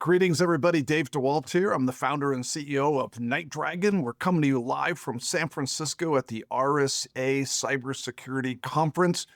Greetings, everybody. Dave DeWalt here. I'm the founder and CEO of NightDragon. We're coming to you live from San Francisco at the RSA Cybersecurity Conference,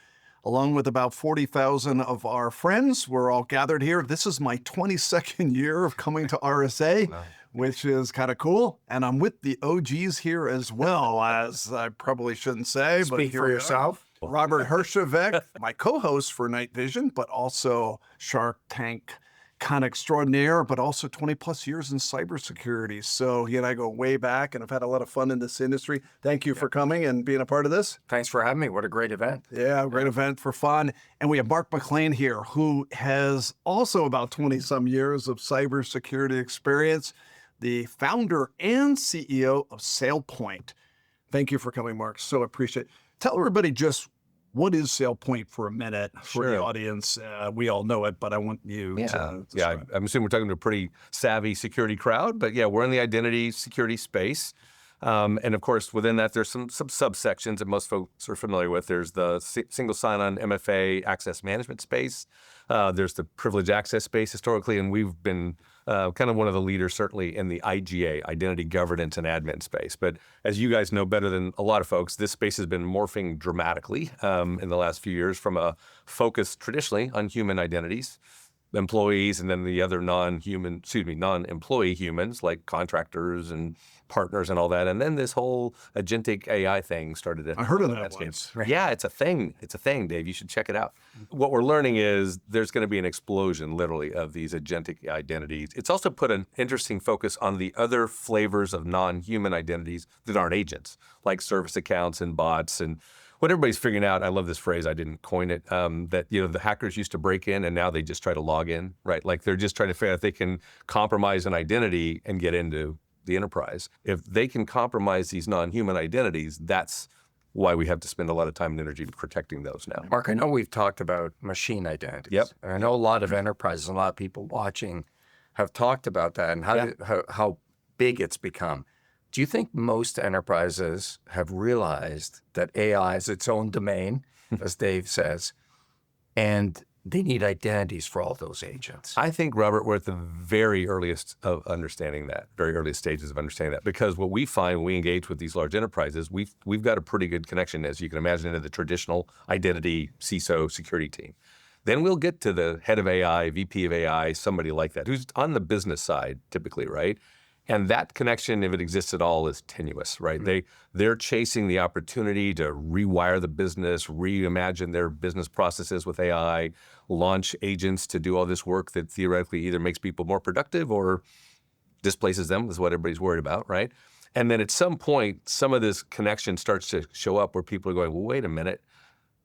along with about 40,000 of our friends. We're all gathered here. This is my 22nd year of coming to RSA, wow, which is kind of cool. And I'm with the OGs here as well, as I probably shouldn't say. Speak for yourself. Robert Herjavec, my co-host for NightVision, but also Shark Tank kind of extraordinaire, but also 20 plus years in cybersecurity. So he and I go way back and I've had a lot of fun in this industry. Thank you for coming and being a part of this. Thanks for having me. What a great event. Yeah, great event for fun. And we have Mark McClain here, who has also about 20 some years of cybersecurity experience, the founder and CEO of SailPoint. Thank you for coming, Mark. So appreciate it. Tell everybody just what is SailPoint for a minute for the audience? We all know it, but I want you to describe. I'm assuming we're talking to a pretty savvy security crowd, but yeah, we're in the identity security space. And of course, within that, there's some subsections that most folks are familiar with. There's the single sign-on MFA access management space. There's the privileged access space historically, and we've been kind of one of the leaders certainly in the IGA, identity governance and admin space. But as you guys know better than a lot of folks, this space has been morphing dramatically in the last few years from a focus traditionally on human identities, employees, and then the other non-employee humans like contractors and partners and all that. And then this whole agentic AI thing started. I heard of that once. Yeah, it's a thing. It's a thing, Dave. You should check it out. What we're learning is there's going to be an explosion, literally, of these agentic identities. It's also put an interesting focus on the other flavors of non-human identities that aren't agents, like service accounts and bots and what everybody's figuring out. I love this phrase. I didn't coin it. That the hackers used to break in, and now they just try to log in, right? Like they're just trying to figure out if they can compromise an identity and get into the enterprise. If they can compromise these non-human identities, that's why we have to spend a lot of time and energy protecting those now. Mark, I know we've talked about machine identities. Yep. And I know a lot of enterprises, a lot of people watching have talked about that and how big it's become. Do you think most enterprises have realized that AI is its own domain, as Dave says, and they need identities for all those agents? I think, Robert, we're at the very earliest of understanding that, very earliest stages of understanding that, because what we find when we engage with these large enterprises, we've got a pretty good connection, as you can imagine, into the traditional identity CISO security team. Then we'll get to the head of AI, VP of AI, somebody like that, who's on the business side typically, right? And that connection, if it exists at all, is tenuous, right? Mm-hmm. They're chasing the opportunity to rewire the business, reimagine their business processes with AI, launch agents to do all this work that theoretically either makes people more productive or displaces them, is what everybody's worried about, right? And then at some point, some of this connection starts to show up where people are going, well, wait a minute,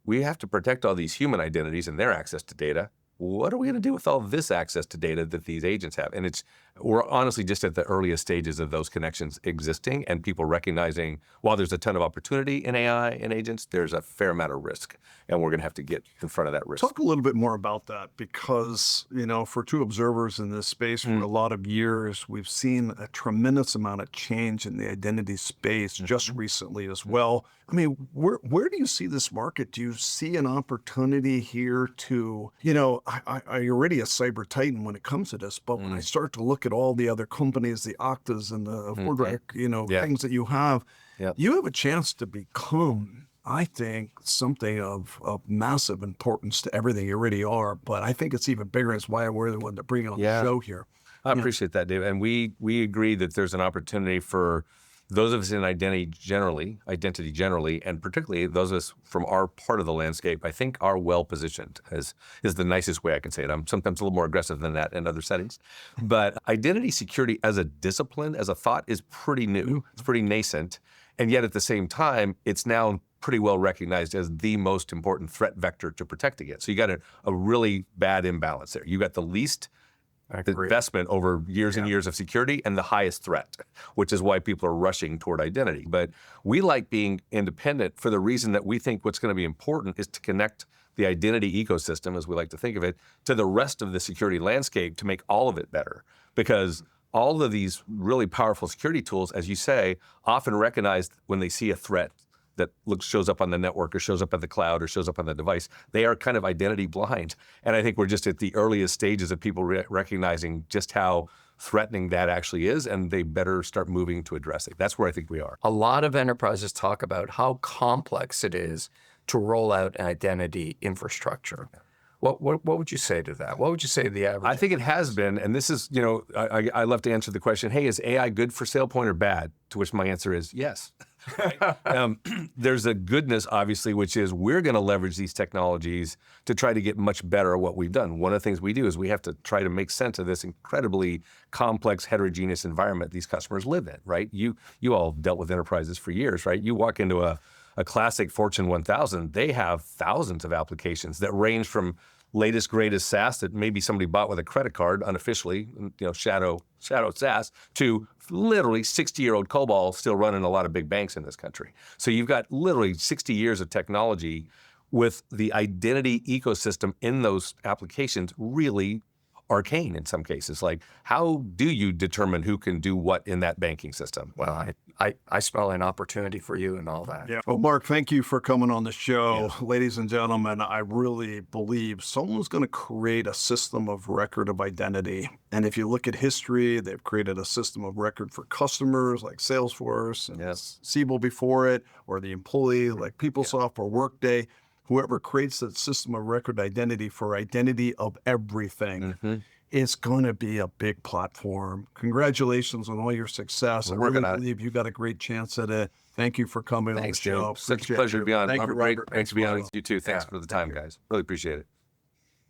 we have to protect all these human identities and their access to data. What are we going to do with all this access to data that these agents have? And we're honestly just at the earliest stages of those connections existing and people recognizing while there's a ton of opportunity in AI and agents, there's a fair amount of risk, and we're going to have to get in front of that risk. Talk a little bit more about that, because, for two observers in this space for a lot of years, we've seen a tremendous amount of change in the identity space just recently as well. I mean, where do you see this market? Do you see an opportunity here to, I already a cyber titan when it comes to this, but when I start to look at all the other companies, the Oktas and the things that you have a chance to become, I think, something of massive importance to everything you already are. But I think it's even bigger. It's why we're the one to bring it on the show here. I appreciate that, Dave. And we agree that there's an opportunity for those of us in identity generally, and particularly those of us from our part of the landscape, I think are well positioned, is the nicest way I can say it. I'm sometimes a little more aggressive than that in other settings. But identity security as a discipline, as a thought, is pretty new. It's pretty nascent. And yet at the same time, it's now pretty well recognized as the most important threat vector to protect against. So you got a really bad imbalance there. You got the least investment over years and years of security and the highest threat, which is why people are rushing toward identity. But we like being independent for the reason that we think what's going to be important is to connect the identity ecosystem, as we like to think of it, to the rest of the security landscape to make all of it better. Because all of these really powerful security tools, as you say, often recognize when they see a threat that shows up on the network or shows up at the cloud or shows up on the device. They are kind of identity blind. And I think we're just at the earliest stages of people recognizing just how threatening that actually is, and they better start moving to address it. That's where I think we are. A lot of enterprises talk about how complex it is to roll out an identity infrastructure. What would you say to that? What would you say to the average? I think it has been, and this is, I love to answer the question, hey, is AI good for SailPoint or bad? To which my answer is yes. There's a goodness, obviously, which is we're going to leverage these technologies to try to get much better at what we've done. One of the things we do is we have to try to make sense of this incredibly complex, heterogeneous environment these customers live in, right? You all dealt with enterprises for years, right? You walk into a classic Fortune 1000, they have thousands of applications that range from latest, greatest SaaS that maybe somebody bought with a credit card unofficially, shadow SaaS, to literally 60-year-old COBOL still running a lot of big banks in this country. So you've got literally 60 years of technology with the identity ecosystem in those applications really arcane in some cases. Like, how do you determine who can do what in that banking system? Well, I smell an opportunity for you and all that. Yeah. Well, Mark, thank you for coming on the show. Yeah. Ladies and gentlemen, I really believe someone's going to create a system of record of identity. And if you look at history, they've created a system of record for customers like Salesforce and Siebel before it, or the employee like PeopleSoft or Workday. Whoever creates that system of record identity for identity of everything, it's going to be a big platform. Congratulations on all your success. I really believe you got a great chance at it. Thank you for coming on the show. Such a pleasure to be on. Thank you, Robert. Thanks for being on with you too. Thanks for the time, guys. Really appreciate it.